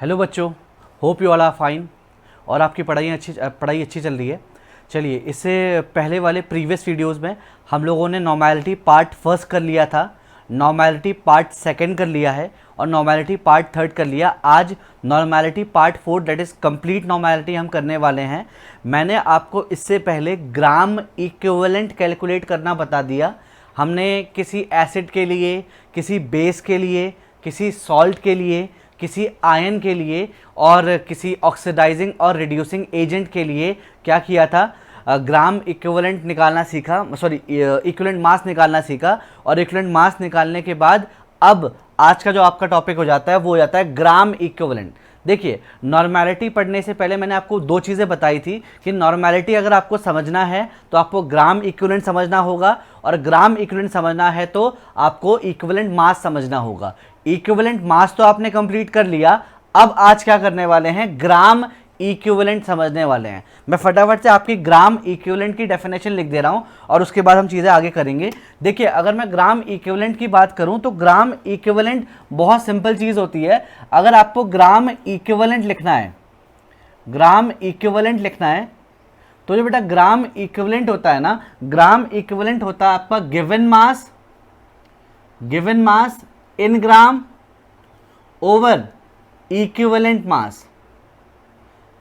Hello बच्चों, hope you all are fine और आपकी पढ़ाई अच्छी चल रही है। चलिए, इससे पहले वाले प्रीवियस वीडियोस में हम लोगों ने नॉर्मेलिटी पार्ट फर्स्ट कर लिया था, नॉर्मेलिटी पार्ट सेकंड कर लिया है और नॉर्मेलिटी पार्ट थर्ड कर लिया। आज normality part fourth that is complete normality हम करने वाले हैं। मैंने आपको इससे पहले ग्राम इक्विवेलेंट कैलकुलेट करना बता दिया। हमने किसी एसिड के लिए, किसी बेस के लिए, किसी सॉल्ट के लिए, किसी आयन के लिए और किसी ऑक्सीडाइजिंग और रिड्यूसिंग एजेंट के लिए क्या किया था, ग्राम इक्विवेलेंट निकालना सीखा, इक्विवेलेंट मास निकालना सीखा। और इक्विवेलेंट मास निकालने के बाद अब आज का जो आपका टॉपिक हो जाता है वो हो जाता है ग्राम इक्विवेलेंट। देखिए, नॉर्मेलिटी पढ़ने से पहले मैंने आपको दो चीज़ें बताई थी कि नॉर्मेलिटी अगर आपको समझना है तो आपको ग्राम इक्विवेलेंट समझना होगा और ग्राम इक्विवेलेंट समझना है तो आपको इक्विवेलेंट मास समझना होगा। इक्विवेलेंट मास तो आपने कंप्लीट कर लिया, अब आज क्या करने वाले हैं, ग्राम इक्विवेलेंट समझने वाले हैं। मैं फटाफट से आपकी ग्राम इक्विवेलेंट की डेफिनेशन लिख दे रहा हूं और उसके बाद हम चीज़ें आगे करेंगे। देखिए, अगर मैं ग्राम इक्विवेलेंट की बात करूं तो ग्राम इक्विवेलेंट बहुत सिंपल चीज़ होती है। अगर आपको ग्राम इक्विवेलेंट लिखना है, ग्राम इक्विवेलेंट लिखना है तो जो बेटा ग्राम इक्विवेलेंट होता है ना, ग्राम इक्विवेलेंट होता है आपका given mass in gram over equivalent mass,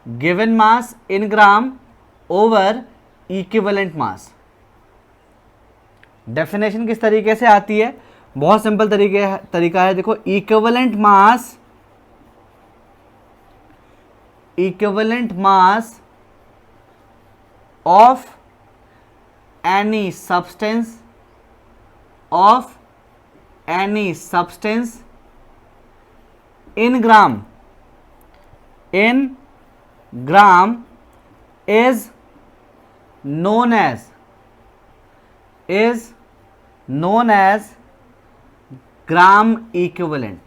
given mass in gram over equivalent mass. Definition किस तरीके से आती है, बहुत सिंपल तरीका है। देखो, equivalent mass of any substance in gram is known as gram equivalent,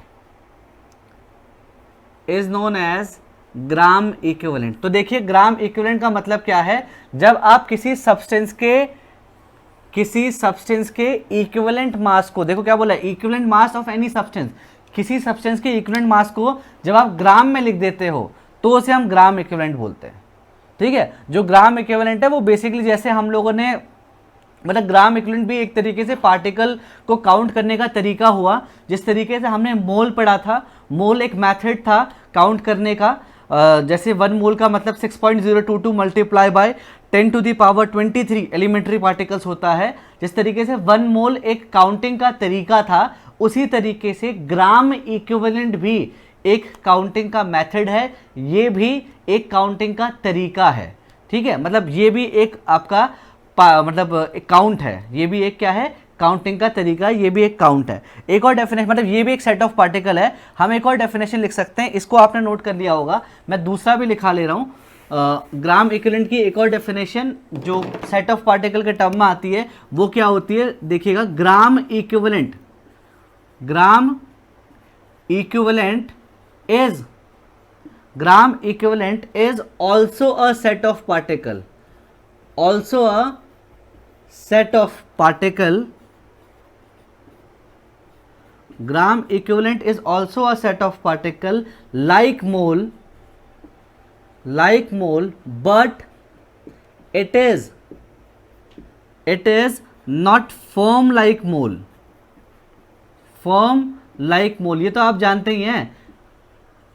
तो देखिए, ग्राम इक्विवेलेंट का मतलब क्या है, जब आप किसी सब्सटेंस के इक्विवेलेंट मास को, देखो क्या बोला है, equivalent mass of any substance, किसी सब्सटेंस के इक्विवेलेंट मास को जब आप ग्राम में लिख देते हो तो उसे हम ग्राम इक्विवेलेंट बोलते हैं। ठीक है, जो ग्राम इक्विवेलेंट है वो बेसिकली, जैसे हम लोगों ने, मतलब ग्राम इक्विवेलेंट भी एक तरीके से पार्टिकल को काउंट करने का तरीका हुआ। जिस तरीके से हमने मोल पढ़ा था, मोल एक मेथड था काउंट करने का। जैसे 1 मोल का मतलब 6.022 मल्टीप्लाई बाय 10⁻23 एलिमेंट्री पार्टिकल्स होता है। जिस तरीके से 1 मोल एक काउंटिंग का तरीका था, उसी तरीके से ग्राम इक्विवेलेंट भी एक काउंटिंग का मेथड है, ये भी एक काउंटिंग का तरीका है। ठीक है, मतलब ये भी एक आपका एक काउंट है, ये भी एक क्या है, काउंटिंग का तरीका, ये भी एक काउंट है। एक और डेफिनेशन, मतलब ये भी एक सेट ऑफ पार्टिकल है। हम एक और डेफिनेशन लिख सकते हैं, इसको आपने नोट कर लिया होगा, मैं दूसरा भी लिखा ले रहा हूँ। ग्राम इक्विवेलेंट की एक और डेफिनेशन जो सेट ऑफ पार्टिकल के टर्म में आती है वो क्या होती है, देखिएगा, gram equivalent is also a set of particle, gram equivalent is also a set of particle like mole, but it is not firm like mole, ये तो आप जानते ही हैं।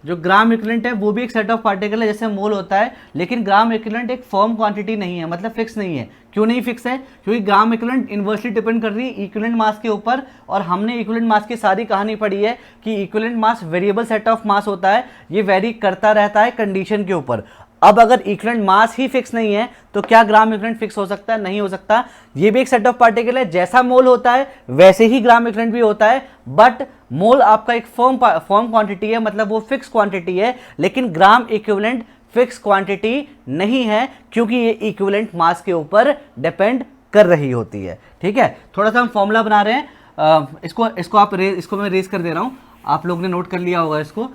जो ग्राम इक्विवेलेंट है वो भी एक सेट ऑफ पार्टिकल है, जैसे मोल होता है, लेकिन ग्राम इक्विवेलेंट एक फर्म क्वांटिटी नहीं है, मतलब फिक्स नहीं है। क्यों नहीं फिक्स है, क्योंकि ग्राम इक्विवेलेंट इन्वर्सली डिपेंड कर रही है इक्विवेलेंट मास के ऊपर। और हमने इक्विवेलेंट मास की सारी कहानी पढ़ी है कि equivalent mass variable set of mass होता है, ये वेरी करता रहता है कंडीशन के ऊपर। अब अगर इक्विवेलेंट मास ही फिक्स नहीं है तो क्या ग्राम इक्विवेलेंट फिक्स हो सकता है, नहीं हो सकता। ये भी एक सेट ऑफ पार्टिकल है, जैसा मोल होता है वैसे ही ग्राम इक्विवेलेंट भी होता है, बट मोल आपका एक फर्म क्वांटिटी है, मतलब वो फिक्स क्वांटिटी है, लेकिन ग्राम इक्विवेलेंट फिक्स क्वांटिटी नहीं है, क्योंकि ये इक्विवेलेंट मास के ऊपर डिपेंड कर रही होती है। ठीक है, थोड़ा सा हम फॉर्मूला बना रहे हैं, इसको मैं रेज कर दे रहा हूं, आप लोग ने नोट कर लिया होगा इसको।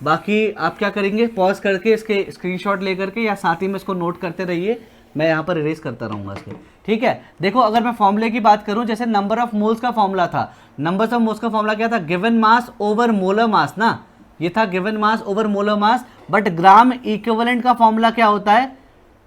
बाकी आप क्या करेंगे, पॉज करके इसके स्क्रीनशॉट लेकर के या साथ ही में इसको नोट करते रहिए, मैं यहाँ पर इरेज करता रहूँगा इसको। ठीक है, देखो, अगर मैं फॉर्मूले की बात करूँ, जैसे नंबर ऑफ मोल्स का फॉर्मूला था, नंबर ऑफ मोल्स का फॉर्मूला क्या था, गिवन मास ओवर मोलर मास ना, ये था given mass over molar mass, but gram equivalent का फॉर्मूला क्या होता है,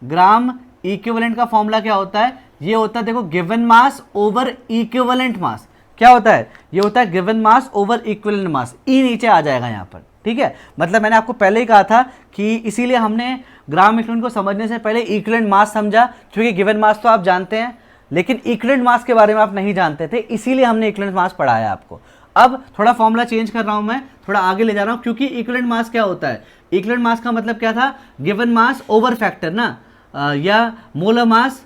ग्राम इक्विवेलेंट का फॉर्मूला क्या होता है, ये होता है देखो given mass over equivalent mass. क्या होता है, ये होता है given mass over equivalent mass, E नीचे आ जाएगा यहाँ पर, ठीक है। मतलब मैंने आपको पहले ही कहा था कि इसीलिए हमने ग्राम इक्विवेलेंट को समझने से पहले इक्विवेलेंट मास समझा, क्योंकि गिवन मास तो आप जानते हैं लेकिन इक्विवेलेंट मास के बारे में आप नहीं जानते थे, इसीलिए हमने इक्विवेलेंट मास पढ़ाया आपको। अब थोड़ा फॉर्मूला चेंज कर रहा हूं मैं, थोड़ा आगे ले जा रहा हूं, क्योंकि इक्विवेलेंट मास क्या होता है, इक्विवेलेंट मास का मतलब क्या था, गिवन मास ओवर फैक्टर ना, या मोलर मास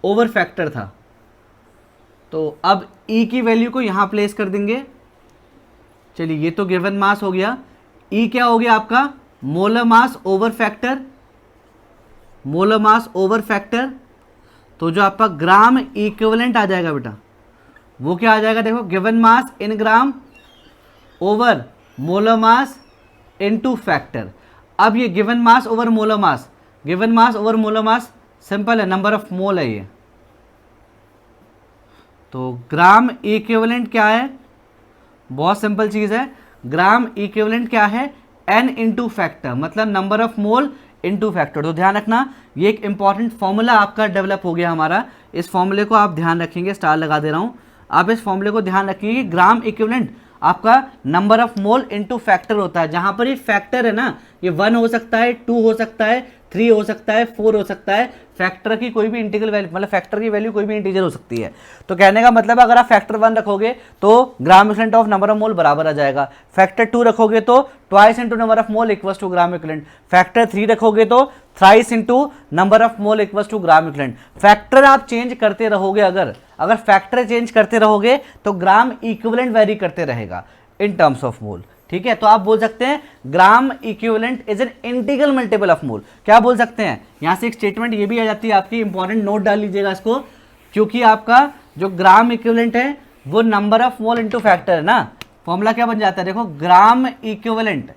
ओवर फैक्टर था। तो अब E की वैल्यू को यहां प्लेस कर देंगे। चलिए ये तो गिवन मास हो गया, E क्या हो गया आपका, molar mass over factor, molar mass over factor. तो जो आपका ग्राम इक्विवेलेंट आ जाएगा बेटा, वो क्या आ जाएगा, देखो given mass in gram over molar mass into factor. अब ये given mass over molar mass, given mass over molar mass simple है, नंबर ऑफ मोल है ये। तो ग्राम इक्विवेलेंट क्या है, बहुत सिंपल चीज है, ग्राम इक्विवेलेंट क्या है, n इंटू फैक्टर, मतलब number of mole into factor. तो ध्यान रखना, ये एक इंपॉर्टेंट फॉर्मूला आपका डेवलप हो गया हमारा, इस फॉर्मूले को आप ध्यान रखेंगे, स्टार लगा दे रहा हूं, आप इस फॉर्मूले को ध्यान रखेंगे कि ग्राम इक्विवेलेंट आपका number of mole into factor होता है। जहां पर ये फैक्टर है ना, ये 1 हो सकता है, 2 हो सकता है, 3 हो सकता है, 4 हो सकता है, फैक्टर की कोई भी इंटीग्रल वैल्यू, मतलब फैक्टर की वैल्यू कोई भी इंटीजर हो सकती है। तो कहने का मतलब अगर आप फैक्टर 1 रखोगे तो gram equivalent of number of mole बराबर आ जाएगा, फैक्टर 2 रखोगे तो twice into number of mole equals to gram equivalent, factor 3 रखोगे तो thrice into number of mole equals to gram equivalent. Factor आप चेंज करते रहोगे, अगर फैक्टर चेंज करते रहोगे तो ग्राम इक्विवेलेंट वेरी करते रहेगा इन टर्म्स ऑफ मोल, ठीक है। तो आप बोल सकते हैं gram equivalent is an integral multiple of mole. क्या बोल सकते हैं, यहां से एक स्टेटमेंट ये भी आ जाती है आपकी, इंपॉर्टेंट नोट डाल लीजिएगा इसको, क्योंकि आपका जो ग्राम इक्विवेलेंट है वो number of mole into factor है ना। फॉर्मूला क्या बन जाता है, देखो ग्राम इक्विवेलेंट,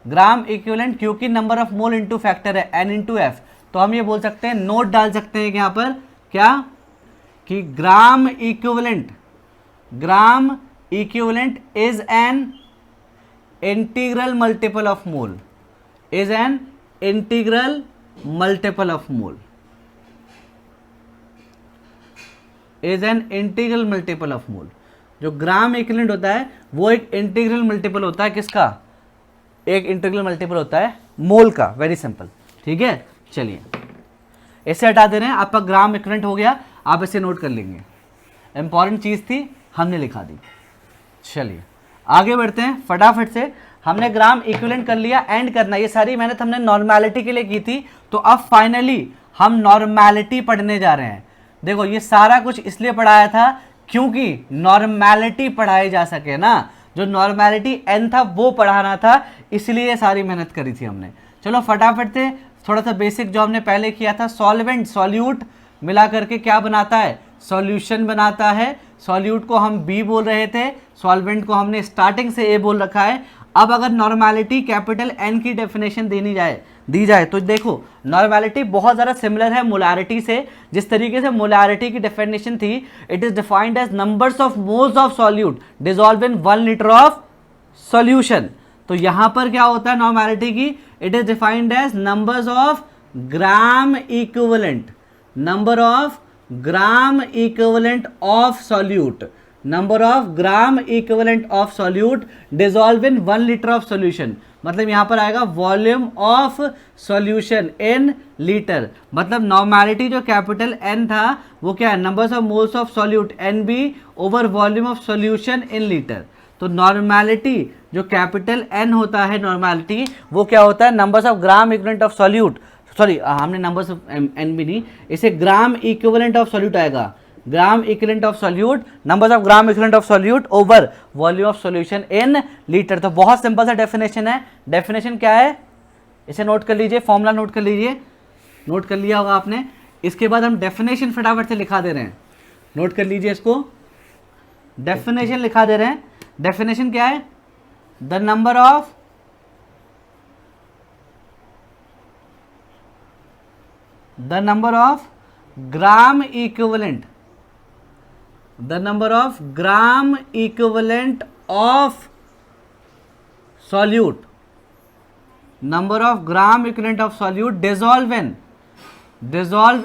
ग्राम इक्विवेलेंट क्योंकि number of mole into factor है n इंटू एफ, तो हम ये बोल सकते हैं, नोट डाल सकते हैं यहां पर क्या, कि gram equivalent is an integral multiple of mole, is an integral multiple of mole, is an integral multiple of mole. जो ग्राम इक्विवेलेंट होता है वो एक इंटीग्रल मल्टीपल होता है, किसका, एक इंटीग्रल मल्टीपल होता है मोल का, वेरी सिंपल, ठीक है। चलिए इसे हटा दे रहे हैं, आपका ग्राम इक्विवेलेंट हो गया, आप इसे नोट कर लेंगे, इंपॉर्टेंट चीज थी हमने लिखा दी। चलिए आगे बढ़ते हैं फटाफट से, हमने ग्राम इक्विवेलेंट कर लिया, एंड करना, ये सारी मेहनत हमने नॉर्मेलिटी के लिए की थी, तो अब फाइनली हम नॉर्मेलिटी पढ़ने जा रहे हैं। देखो ये सारा कुछ इसलिए पढ़ाया था क्योंकि नॉर्मेलिटी पढ़ाई जा सके ना, जो नॉर्मेलिटी n था वो पढ़ाना था, इसलिए सारी मेहनत करी थी हमने। चलो फटाफट से थोड़ा सा बेसिक जो हमने पहले किया था, सॉल्वेंट सॉल्यूट मिला करके क्या बनाता है, सॉल्यूशन बनाता है। सॉल्यूट को हम B बोल रहे थे, सॉल्वेंट को हमने स्टार्टिंग से A बोल रखा है। अब अगर नॉर्मेलिटी कैपिटल N की डेफिनेशन दी जाए तो देखो नॉर्मेलिटी बहुत ज़्यादा सिमिलर है मोलारिटी से। जिस तरीके से मोलारिटी की डेफिनेशन थी, it is defined as numbers of moles of solute dissolve in 1 litre of solution. तो यहां पर क्या होता है नॉर्मेलिटी की, it is defined as numbers of gram equivalent, number of gram equivalent of solute, number of gram equivalent of solute dissolve in 1 litre of solution. मतलब यहां पर आएगा volume of solution in litre. मतलब normality जो capital N था वो क्या है, numbers of moles of solute NB over volume of solution in litre. तो नॉर्मेलिटी जो कैपिटल N होता है, नॉर्मेलिटी वो क्या होता है, numbers of gram equivalent of solute, sorry हमने नंबर्स ऑफ N भी नहीं, इसे ग्राम इक्विवेलेंट ऑफ सॉल्यूट आएगा, ग्राम equivalent of solute, numbers of gram equivalent of solute over volume of solution in litre. तो बहुत सिंपल सा डेफिनेशन है। डेफिनेशन क्या है, इसे नोट कर लीजिए, फॉर्मूला नोट कर लीजिए, नोट कर लिया होगा आपने। इसके बाद हम डेफिनेशन फटाफट से लिखा दे रहे हैं, नोट कर लीजिए इसको, डेफिनेशन लिखा दे रहे हैं। डेफिनेशन क्या है, the number of gram equivalent, the number of gram equivalent of solute, number of gram equivalent of solute dissolve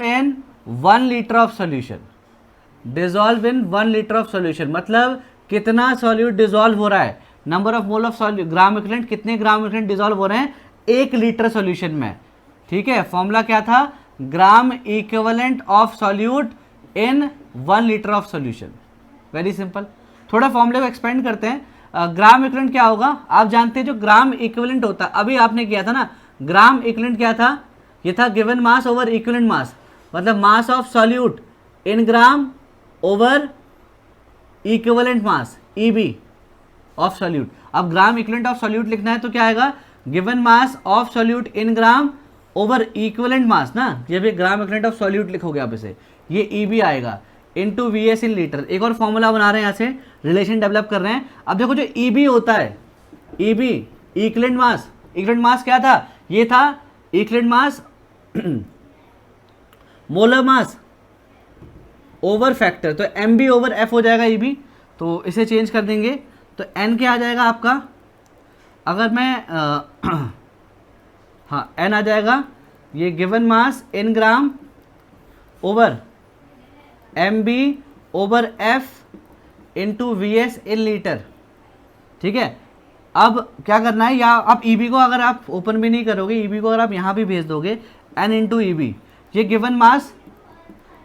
in 1 liter of solution, dissolve in 1 liter of solution, मतलब कितना सॉल्यूट डिजोल्व हो रहा है, number of mole of gram equivalent, कितने gram equivalent dissolve हो रहे हैं 1 litre solution में। ठीक है, फॉर्मूला क्या था, ग्राम equivalent of solute in 1 litre of solution. Very simple. थोड़ा फॉर्मूले को एक्सपेंड करते हैं। ग्राम इक्विवेलेंट क्या होगा, आप जानते हैं जो ग्राम इक्विवेलेंट होता है, अभी आपने किया था ना, ग्राम इक्विवेलेंट क्या था, ये था given mass over equivalent mass, मतलब mass of solute in gram over equivalent mass EB of solute. अब ग्राम इक्विवेलेंट ऑफ सॉल्यूट लिखना है तो क्या आएगा, given mass of solute in gram over equivalent मास ना, ये भी ग्राम इक्विवेलेंट ऑफ सॉल्यूट लिखोगे आप इसे, ये ईबी आएगा इनटू वीएस इन लीटर। एक और फॉर्मूला बना रहे हैं, यहाँ से रिलेशन डेवलप कर रहे हैं। अब देखो जो ईबी होता है, EB equivalent mass, equivalent mass क्या था, ये था equivalent mass molar mass over factor, तो एम बी ओवर एफ हो जाएगा ईबी, तो इसे चेंज कर देंगे तो एन क्या आ जाएगा आपका, अगर मैं हाँ एन आ जाएगा, ये given mass in gram over M B over F into V S in litre. ठीक है, अब क्या करना है, या आप ईबी को अगर आप ओपन भी नहीं करोगे, ईबी को अगर आप यहाँ भी भेज दोगे एन इंटू ईबी, ये गिवन मास,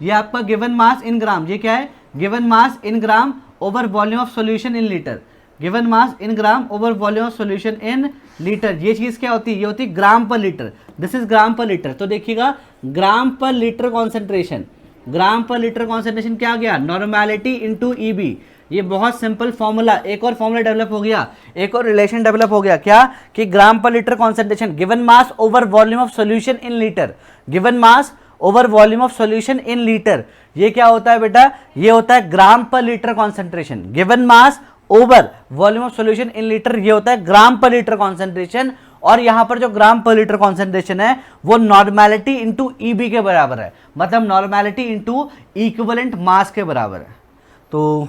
ये आपका गिवन मास इन ग्राम, ये क्या है, given mass in gram over volume of solution in litre, given mass in gram over volume of solution in litre. ये चीज़ क्या होती है, ये होती है ग्राम पर लीटर, दिस इज ग्राम पर लीटर। तो देखिएगा ग्राम पर लीटर कॉन्सेंट्रेशन, ग्राम पर लीटर कॉन्सेंट्रेशन क्या आ गया, नॉर्मेलिटी इनटू ईबी। ये बहुत सिंपल फॉर्मूला, एक और फॉर्मूला डेवलप हो गया, एक और रिलेशन डेवलप हो गया, क्या कि ग्राम पर litre concentration given mass over volume of solution in litre, given mass over volume of solution in litre. ये क्या होता है बेटा, ये होता है ग्राम पर litre concentration, given mass over volume of solution in litre, ये होता है ग्राम पर लीटर कॉन्सेंट्रेशन। और यहां पर जो ग्राम पर लीटर कॉन्सेंट्रेशन है वो नॉर्मेलिटी इंटू ईबी के बराबर है, मतलब नॉर्मेलिटी इंटू इक्विवेलेंट मास के बराबर है। तो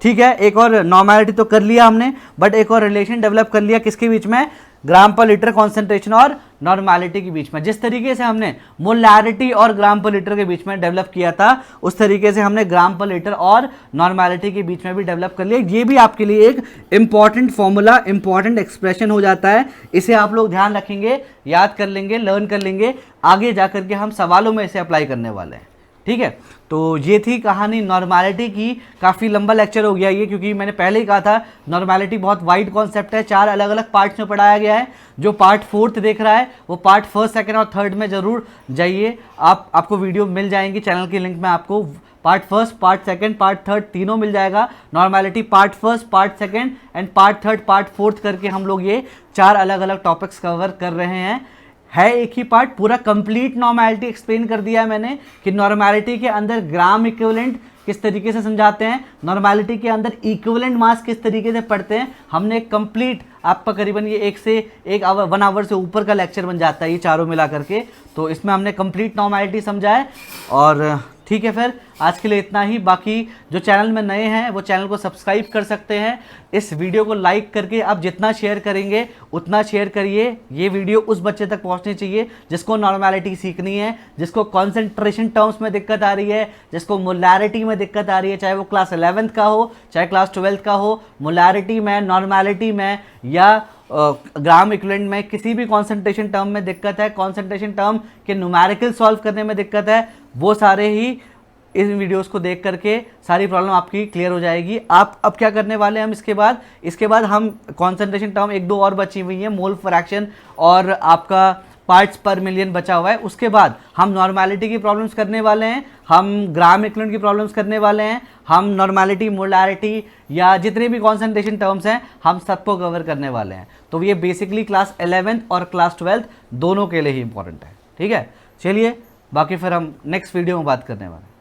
ठीक है, एक और नॉर्मेलिटी तो कर लिया हमने, बट एक और रिलेशन डेवलप कर लिया किसके बीच में, ग्राम पर लीटर कॉन्सेंट्रेशन और नॉर्मेलिटी के बीच में। जिस तरीके से हमने मोलैरिटी और ग्राम पर लीटर के बीच में डेवलप किया था, उस तरीके से हमने ग्राम पर लीटर और नॉर्मेलिटी के बीच में भी डेवलप कर लिया। ये भी आपके लिए एक इंपॉर्टेंट फॉर्मूला, इंपॉर्टेंट एक्सप्रेशन हो जाता है, इसे आप लोग ध्यान रखेंगे, याद कर लेंगे, लर्न कर लेंगे, आगे जाकर के हम सवालों में इसे अप्लाई करने वाले हैं। ठीक है, तो ये थी कहानी नॉर्मेलिटी की। काफ़ी लंबा लेक्चर हो गया ये, क्योंकि मैंने पहले ही कहा था नॉर्मेलिटी बहुत वाइड कॉन्सेप्ट है, 4 अलग अलग पार्ट्स में पढ़ाया गया है। जो पार्ट 4th देख रहा है वो पार्ट 1st, 2nd और 3rd में ज़रूर जाइए, आपको वीडियो मिल जाएंगी चैनल की लिंक में, आपको part 1st, part 2nd, part 3rd तीनों मिल जाएगा। Normality part 1st, part 2nd and part 3rd, part 4th करके हम लोग ये 4 अलग अलग टॉपिक्स कवर कर रहे हैं। है एक ही पार्ट, पूरा कंप्लीट नॉर्मेलिटी एक्सप्लेन कर दिया है मैंने कि नॉर्मेलिटी के अंदर ग्राम इक्विवेलेंट किस तरीके से समझाते हैं, नॉर्मेलिटी के अंदर इक्विवेलेंट मास किस तरीके से पढ़ते हैं। हमने कंप्लीट आपका करीबन ये 1 आवर से ऊपर का लेक्चर बन जाता है ये चारों मिला करके, तो इसमें हमने कंप्लीट नॉर्मेलिटी समझा है। और ठीक है, फिर आज के लिए इतना ही। बाकी जो चैनल में नए हैं वो चैनल को सब्सक्राइब कर सकते हैं। इस वीडियो को लाइक करके आप जितना शेयर करेंगे उतना शेयर करिए। ये वीडियो उस बच्चे तक पहुंचनी चाहिए जिसको नॉर्मेलिटी सीखनी है, जिसको कॉन्सेंट्रेशन टर्म्स में दिक्कत आ रही है, जिसको मोलैरिटी में दिक्कत आ रही है, चाहे वो क्लास 11th का हो चाहे क्लास 12th का हो, मोलैरिटी में, नॉर्मेलिटी में या ग्राम इक्विवेलेंट में किसी भी कॉन्सेंट्रेशन टर्म में दिक्कत है, कॉन्सेंट्रेशन टर्म के न्यूमेरिकल सॉल्व करने में दिक्कत है, वो सारे ही इस वीडियोस को देख करके सारी प्रॉब्लम आपकी क्लियर हो जाएगी। आप अब क्या करने वाले हैं, हम इसके बाद हम कॉन्सेंट्रेशन टर्म 1-2 और बची हुई हैं, मोल फ्रैक्शन और आपका पार्ट्स पर मिलियन बचा हुआ है, उसके बाद हम नॉर्मेलिटी की प्रॉब्लम्स करने वाले हैं, हम ग्राम इक्विवेलेंट की प्रॉब्लम्स करने वाले हैं, हम नॉर्मेलिटी, मोलैरिटी या जितने भी कॉन्सेंट्रेशन टर्म्स हैं हम सबको कवर करने वाले हैं। तो ये बेसिकली क्लास 11th और क्लास 12th दोनों के लिए ही इंपॉर्टेंट है। ठीक है, चलिए बाकी फिर हम नेक्स्ट वीडियो में बात करने वाले हैं।